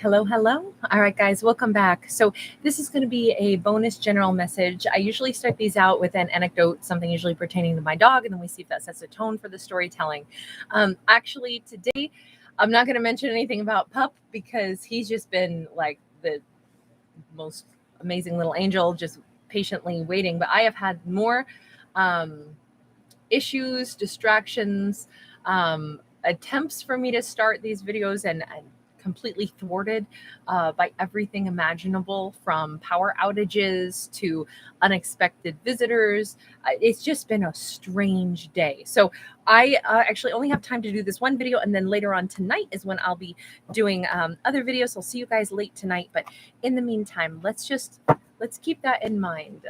Hello, hello. All right, guys, welcome back. So this is going to be a bonus general message. I usually start these out with an anecdote, something usually pertaining to my dog, and then we see if that sets a tone for the storytelling. Actually, today, I'm not going to mention anything about Pup because he's just been like the most amazing little angel, just patiently waiting. But I have had more issues, distractions, attempts for me to start these videos and completely thwarted by everything imaginable, from power outages to unexpected visitors. It's just been a strange day. So I actually only have time to do this one video, and then later on tonight is when I'll be doing other videos. I'll see you guys late tonight. But in the meantime, let's keep that in mind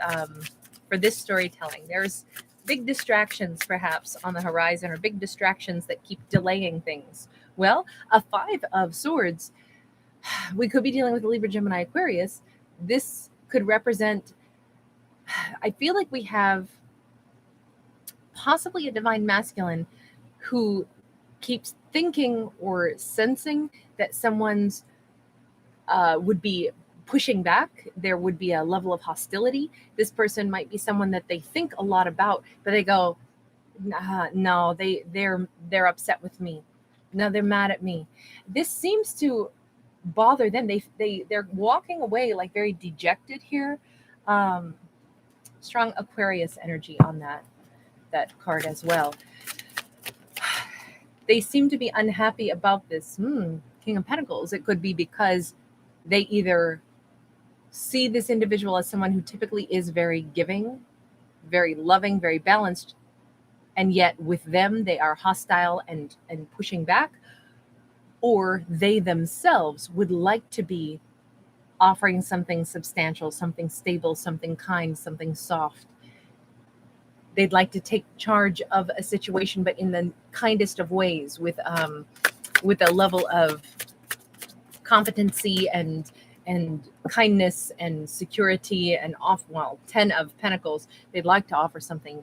for this storytelling. There's big distractions perhaps on the horizon, or big distractions that keep delaying things. Well, a 5 of Swords, we could be dealing with a Libra, Gemini, Aquarius. This could represent, I feel like we have possibly a divine masculine who keeps thinking or sensing that someone's would be pushing back. There would be a level of hostility. This person might be someone that they think a lot about, but they go, no, they're upset with me. No, they're mad at me. This seems to bother them. They're walking away like very dejected here. Strong Aquarius energy on that card as well. They seem to be unhappy about this. King of Pentacles. It could be because they either see this individual as someone who typically is very giving, very loving, very balanced, and yet with them they are hostile and pushing back, or they themselves would like to be offering something substantial, something stable, something kind, something soft. They'd like to take charge of a situation, but in the kindest of ways, with a level of competency and kindness and security, and 10 of Pentacles, they'd like to offer something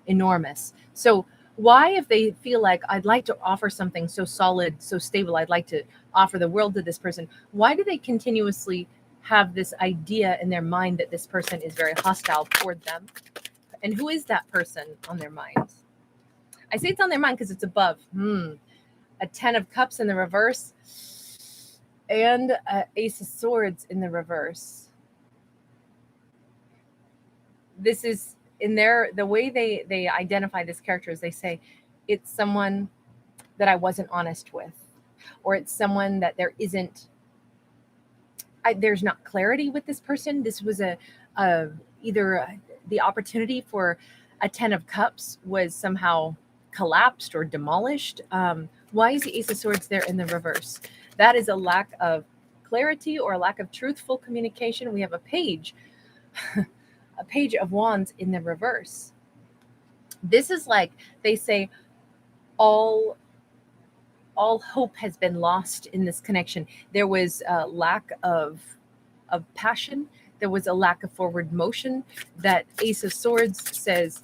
enormous. So why, if they feel like I'd like to offer something so solid, so stable, I'd like to offer the world to this person, why do they continuously have this idea in their mind that this person is very hostile toward them? And who is that person on their mind? I say it's on their mind because it's above. A 10 of Cups in the reverse and Ace of Swords in the reverse. This is in the way they identify this character is they say it's someone that I wasn't honest with, or it's someone that there's not clarity with this person. This was either the opportunity for a 10 of Cups was somehow collapsed or demolished. Why is the Ace of Swords there in the reverse? That is a lack of clarity or a lack of truthful communication. We have a page a Page of Wands in the reverse. This is like they say all hope has been lost in this connection. There was a lack of passion. There was a lack of forward motion. That Ace of Swords says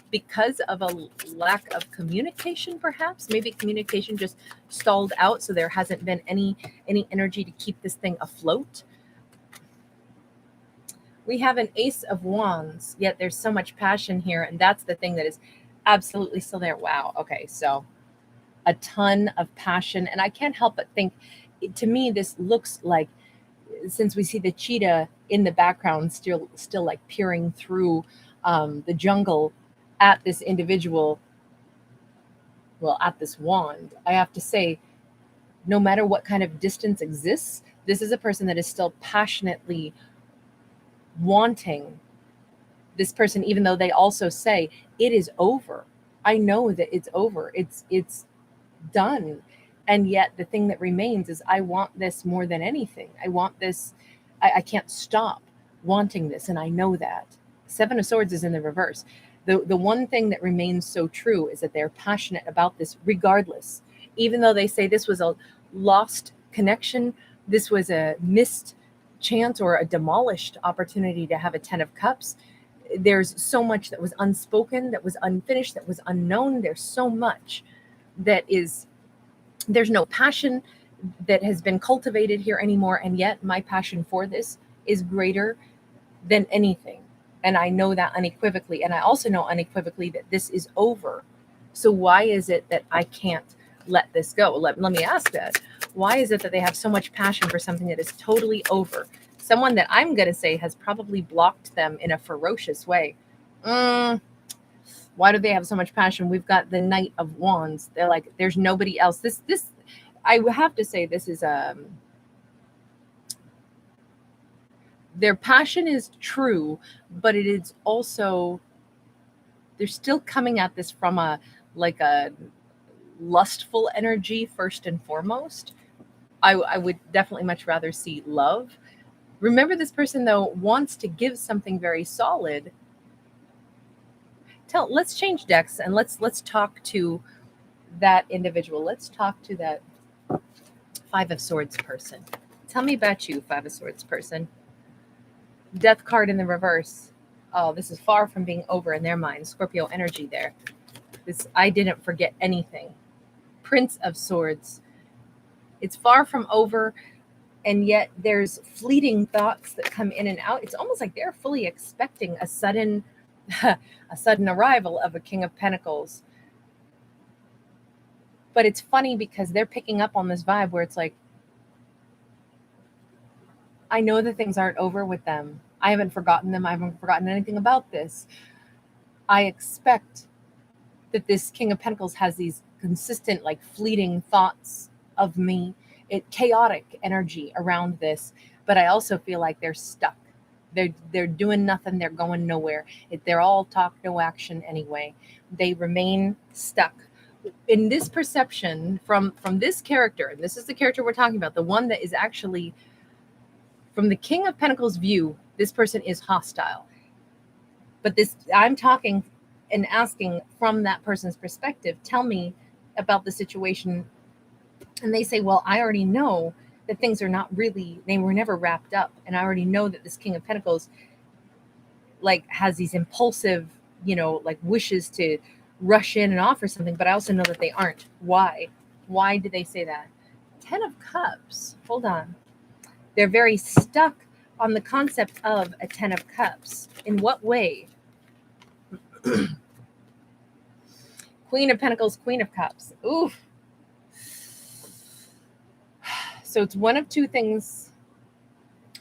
because of a lack of communication, perhaps. Maybe communication just stalled out, so there hasn't been any energy to keep this thing afloat. We have an Ace of Wands, yet there's so much passion here, and that's the thing that is absolutely still there. Wow. Okay, so a ton of passion, and I can't help but think, to me, this looks like, since we see the cheetah in the background still like peering through the jungle at this individual, well, at this wand, I have to say, no matter what kind of distance exists, this is a person that is still passionately wanting this person, even though they also say it is over. I know that it's over. It's done. And yet the thing that remains is I want this more than anything. I want this. I can't stop wanting this. And I know that. 7 of Swords is in the reverse. The one thing that remains so true is that they're passionate about this regardless. Even though they say this was a lost connection, this was a missed chance or a demolished opportunity to have a 10 of Cups. There's so much that was unspoken, that was unfinished, that was unknown. There's so much that is, there's no passion. that has been cultivated here anymore. And yet my passion for this is greater than anything. And I know that unequivocally. And I also know unequivocally that this is over. So why is it that I can't let this go? Let me ask that. Why is it that they have so much passion for something that is totally over? Someone that I'm going to say has probably blocked them in a ferocious way. Why do they have so much passion? We've got the Knight of Wands. They're like, there's nobody else. This I have to say, this is their passion is true, but it is also, they're still coming at this from a lustful energy first and foremost. I would definitely much rather see love. Remember, this person though wants to give something very solid. Let's change decks and let's talk to that individual. Let's talk to that Five of Swords person. Tell me about you, Five of Swords person. Death card in the reverse. Oh, this is far from being over in their mind. Scorpio energy there. I didn't forget anything. Prince of Swords. It's far from over, and yet there's fleeting thoughts that come in and out. It's almost like they're fully expecting a sudden arrival of a King of Pentacles. But it's funny because they're picking up on this vibe where it's like, I know that things aren't over with them. I haven't forgotten them. I haven't forgotten anything about this. I expect that this King of Pentacles has these consistent, fleeting thoughts of me. Chaotic energy around this. But I also feel like they're stuck. They're doing nothing. They're going nowhere. They're all talk, no action anyway. They remain stuck. In this perception from this character, and this is the character we're talking about, the one that is actually, from the King of Pentacles view, this person is hostile. But I'm talking and asking from that person's perspective, tell me about the situation. And they say, well, I already know that things are not really, they were never wrapped up. And I already know that this King of Pentacles has these impulsive, wishes to rush in and offer something, but I also know that they aren't. Why? Why do they say that? 10 of Cups. Hold on. They're very stuck on the concept of a 10 of Cups. In what way? Queen of Pentacles, Queen of Cups. Oof. So it's one of two things.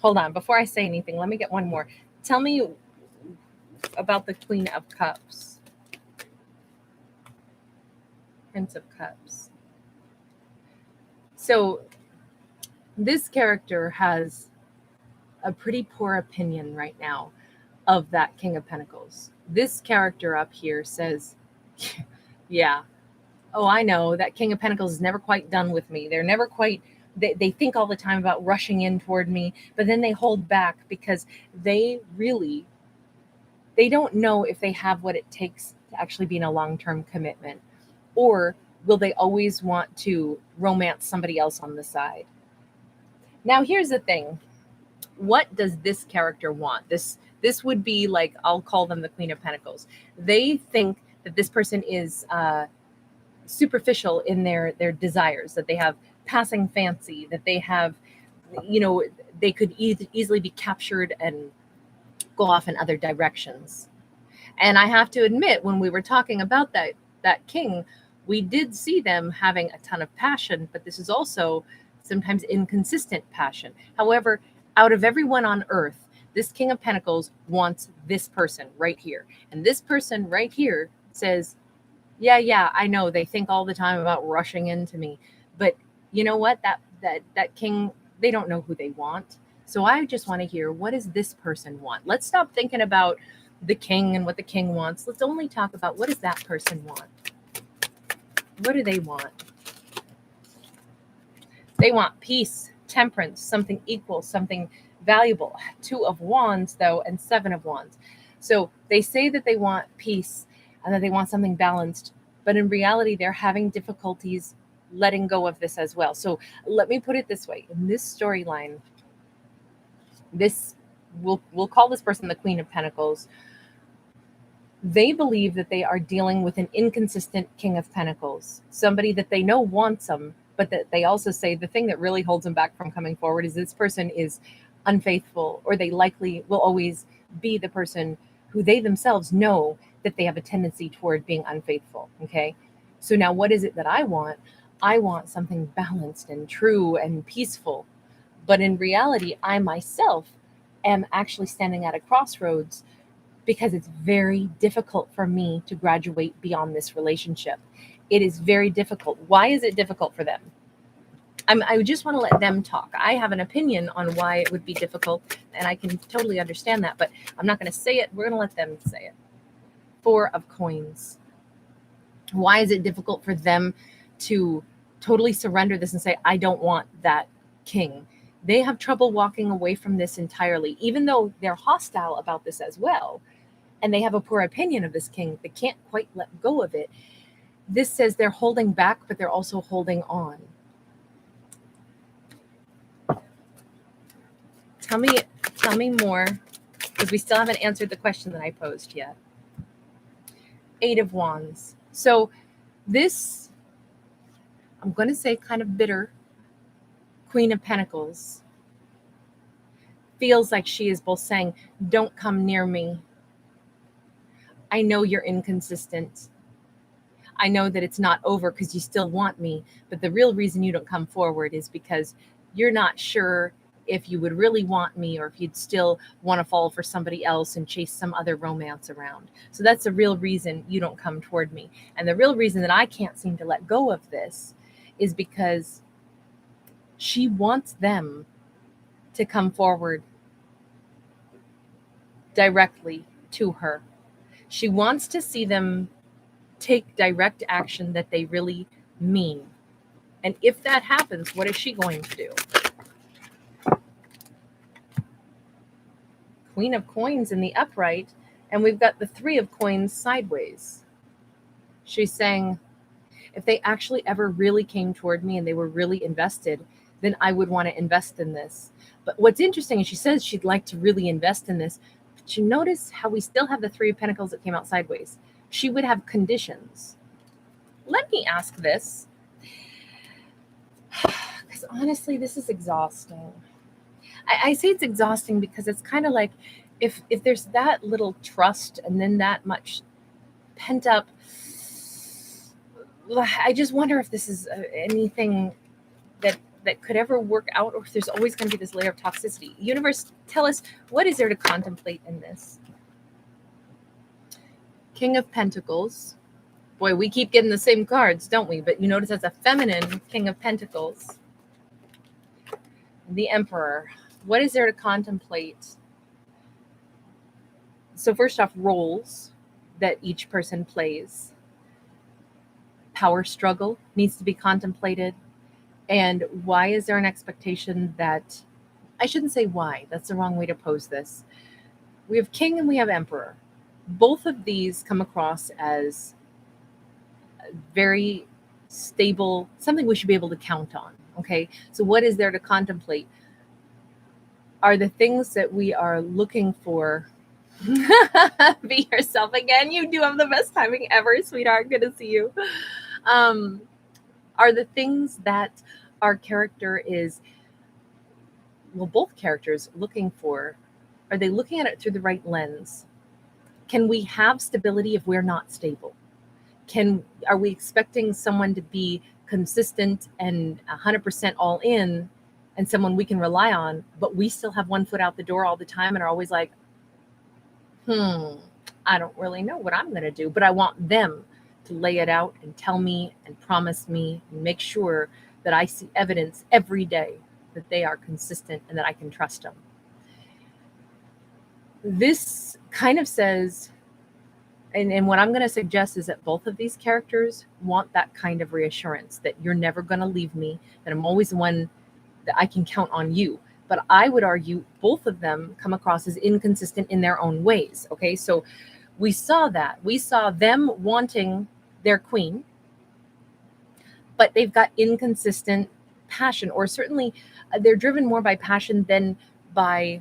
Hold on. Before I say anything, let me get one more. Tell me about the Queen of Cups. Prince of Cups. So this character has a pretty poor opinion right now of that King of Pentacles. This character up here says, yeah, oh, I know that King of Pentacles is never quite done with me. They're never quite, they think all the time about rushing in toward me, but then they hold back because they don't know if they have what it takes to actually be in a long-term commitment. Or will they always want to romance somebody else on the side? Now, here's the thing. What does this character want? This would be I'll call them the Queen of Pentacles. They think that this person is superficial in their desires, that they have passing fancy, that they have, they could easily be captured and go off in other directions. And I have to admit, when we were talking about that king, we did see them having a ton of passion, but this is also sometimes inconsistent passion. However, out of everyone on earth, this King of Pentacles wants this person right here. And this person right here says, yeah, I know they think all the time about rushing into me, but you know what? That king, they don't know who they want. So I just want to hear, what does this person want? Let's stop thinking about the king and what the king wants. Let's only talk about, what does that person want? What do they want? They want peace, temperance, something equal, something valuable. 2 of Wands, though, and 7 of Wands. So they say that they want peace and that they want something balanced, but in reality, they're having difficulties letting go of this as well. So let me put it this way. In this storyline, we'll call this person the Queen of Pentacles. They believe that they are dealing with an inconsistent King of Pentacles, somebody that they know wants them, but that they also say the thing that really holds them back from coming forward is this person is unfaithful, or they likely will always be the person who they themselves know that they have a tendency toward being unfaithful. Okay. So now what is it that I want? I want something balanced and true and peaceful. But in reality, I myself am actually standing at a crossroads because it's very difficult for me to graduate beyond this relationship. It is very difficult. Why is it difficult for them? I just want to let them talk. I have an opinion on why it would be difficult, and I can totally understand that, but I'm not going to say it. We're going to let them say it. 4 of Coins. Why is it difficult for them to totally surrender this and say, I don't want that king? They have trouble walking away from this entirely, even though they're hostile about this as well. And they have a poor opinion of this king. They can't quite let go of it. This says they're holding back, but they're also holding on. Tell me more, because we still haven't answered the question that I posed yet. 8 of Wands. So this, I'm going to say kind of bitter Queen of Pentacles feels like she is both saying, don't come near me. I know you're inconsistent. I know that it's not over because you still want me, but the real reason you don't come forward is because you're not sure if you would really want me, or if you'd still want to fall for somebody else and chase some other romance around. So that's the real reason you don't come toward me. And the real reason that I can't seem to let go of this is because she wants them to come forward directly to her. She wants to see them take direct action that they really mean. And if that happens, what is she going to do? Queen of Coins in the upright, and we've got the 3 of Coins sideways. She's saying, if they actually ever really came toward me and they were really invested, then I would want to invest in this. But what's interesting is she says she'd like to really invest in this. But you notice how we still have the 3 of Pentacles that came out sideways. She would have conditions. Let me ask this, because honestly, this is exhausting. I say it's exhausting because it's kind of like if there's that little trust and then that much pent up, I just wonder if this is anything that could ever work out, or if there's always going to be this layer of toxicity. Universe, tell us, what is there to contemplate in this? King of Pentacles. Boy, we keep getting the same cards, don't we? But you notice that's a feminine King of Pentacles. The Emperor. What is there to contemplate? So first off, roles that each person plays. Power struggle needs to be contemplated. And why is there an expectation that, I shouldn't say why, that's the wrong way to pose this. We have King and we have Emperor. Both of these come across as very stable, something we should be able to count on. Okay, so what is there to contemplate? Are the things that we are looking for, be yourself again, you do have the best timing ever, sweetheart, good to see you. Are the things that our character is, well, both characters looking for, are they looking at it through the right lens? Can we have stability if we're not stable? Are we expecting someone to be consistent and 100% all in, and someone we can rely on, but we still have one foot out the door all the time and are always like, I don't really know what I'm going to do, but I want them to lay it out and tell me and promise me and make sure that I see evidence every day that they are consistent and that I can trust them. This kind of says, and what I'm going to suggest is that both of these characters want that kind of reassurance that you're never going to leave me, that I'm always the one that I can count on you. But I would argue both of them come across as inconsistent in their own ways. Okay, so we saw that. We saw them wanting their queen, but they've got inconsistent passion, or certainly they're driven more by passion than by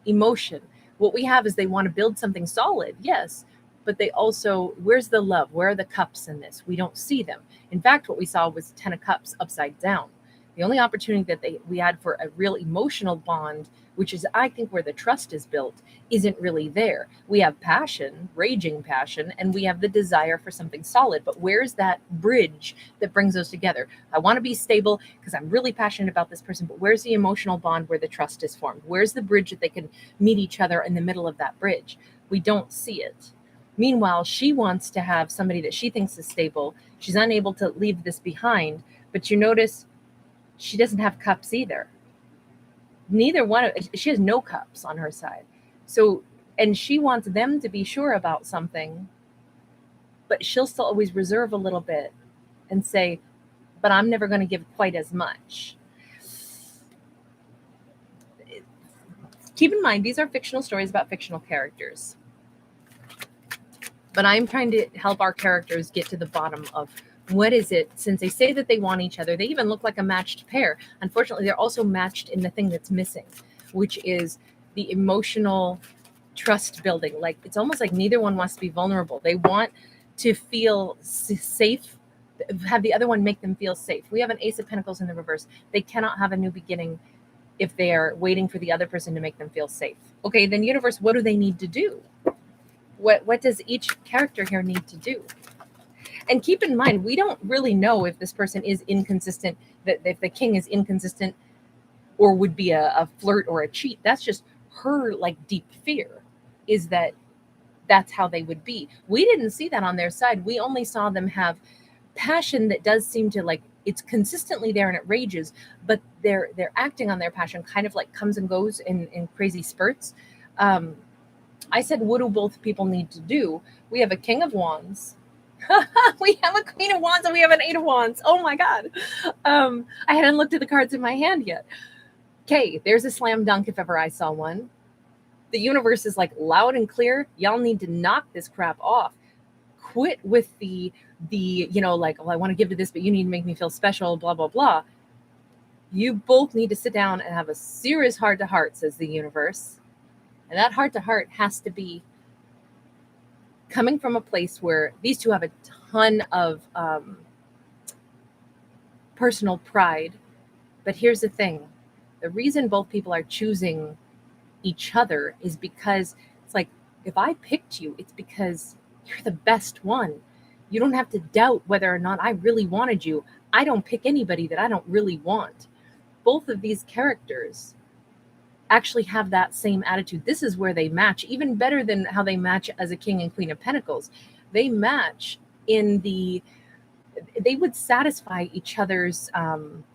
emotion. What we have is they want to build something solid, yes, but they also, where's the love? Where are the cups in this? We don't see them. In fact, what we saw was 10 of cups upside down. The only opportunity that we had for a real emotional bond, which is, I think, where the trust is built, isn't really there. We have passion, raging passion, and we have the desire for something solid. But where's that bridge that brings those together? I want to be stable because I'm really passionate about this person, but where's the emotional bond where the trust is formed? Where's the bridge that they can meet each other in the middle of that bridge? We don't see it. Meanwhile, she wants to have somebody that she thinks is stable. She's unable to leave this behind, but you notice she doesn't have cups either. Neither one she has no cups on her side. So, and she wants them to be sure about something, but she'll still always reserve a little bit and say, but I'm never going to give quite as much. Keep in mind, these are fictional stories about fictional characters. But I'm trying to help our characters get to the bottom of what is it, since they say that they want each other. They even look like a matched pair. Unfortunately, they're also matched in the thing that's missing, which is the emotional trust building. Like, it's almost like neither one wants to be vulnerable. They want to feel safe, have the other one make them feel safe. We have an Ace of Pentacles in the reverse. They cannot have a new beginning if they are waiting for the other person to make them feel safe. Okay, then universe, what do they need to do? What does each character here need to do? And keep in mind, we don't really know if this person is inconsistent, that if the king is inconsistent or would be a flirt or a cheat. That's just her like deep fear, is that that's how they would be. We didn't see that on their side. We only saw them have passion that does seem to, like, it's consistently there and it rages, but they're acting on their passion kind of like comes and goes in crazy spurts. I said, what do both people need to do? We have a King of Wands. We have a Queen of Wands and we have an Eight of Wands. Oh my God. I hadn't looked at the cards in my hand yet. Okay, there's a slam dunk if ever I saw one. The universe is like loud and clear. Y'all need to knock this crap off. Quit with the like, well, I want to give to this, but you need to make me feel special, blah, blah, blah. You both need to sit down and have a serious heart-to-heart, says the universe. And that heart-to-heart has to be coming from a place where these two have a ton of personal pride. But here's the thing. The reason both people are choosing each other is because it's like, if I picked you, it's because you're the best one. You don't have to doubt whether or not I really wanted you. I don't pick anybody that I don't really want. Both of these characters actually have that same attitude. This is where they match, even better than how they match as a King and Queen of Pentacles. They match in they would satisfy each other's,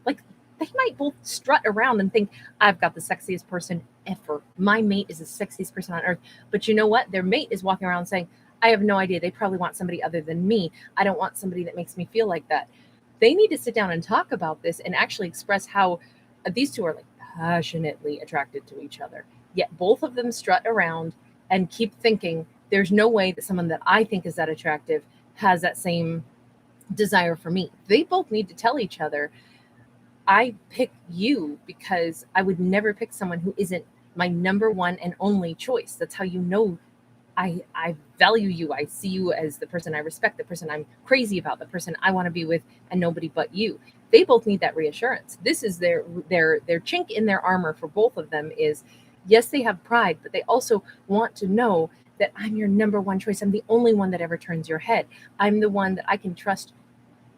like, they might both strut around and think, I've got the sexiest person ever. My mate is the sexiest person on earth. But you know what? Their mate is walking around saying, I have no idea. They probably want somebody other than me. I don't want somebody that makes me feel like that. They need to sit down and talk about this and actually express how these two are like passionately attracted to each other. Yet both of them strut around and keep thinking, there's no way that someone that I think is that attractive has that same desire for me. They both need to tell each other, I pick you because I would never pick someone who isn't my number one and only choice. That's how you know I value you. I see you as the person I respect, the person I'm crazy about, the person I want to be with, and nobody but you. They both need that reassurance. This is their chink in their armor for both of them is, yes, they have pride, but they also want to know that I'm your number one choice. I'm the only one that ever turns your head. I'm the one that I can trust.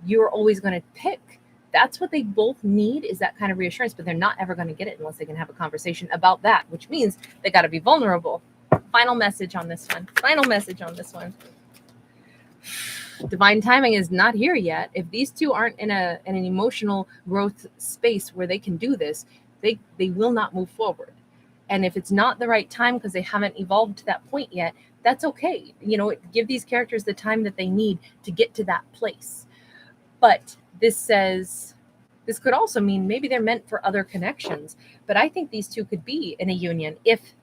You're always going to pick. That's what they both need, is that kind of reassurance, but they're not ever going to get it unless they can have a conversation about that, which means they got to be vulnerable. Final message on this one. Divine timing is not here yet. If these two aren't in an emotional growth space where they can do this, they will not move forward. And if it's not the right time because they haven't evolved to that point yet, that's okay. Give these characters the time that they need to get to that place. But this could also mean maybe they're meant for other connections. But I think these two could be in a union if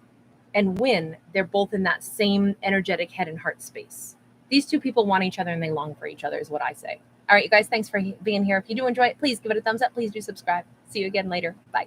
and when they're both in that same energetic head and heart space. These two people want each other and they long for each other is what I say. All right, you guys, thanks for being here. If you do enjoy it, please give it a thumbs up. Please do subscribe. See you again later. Bye.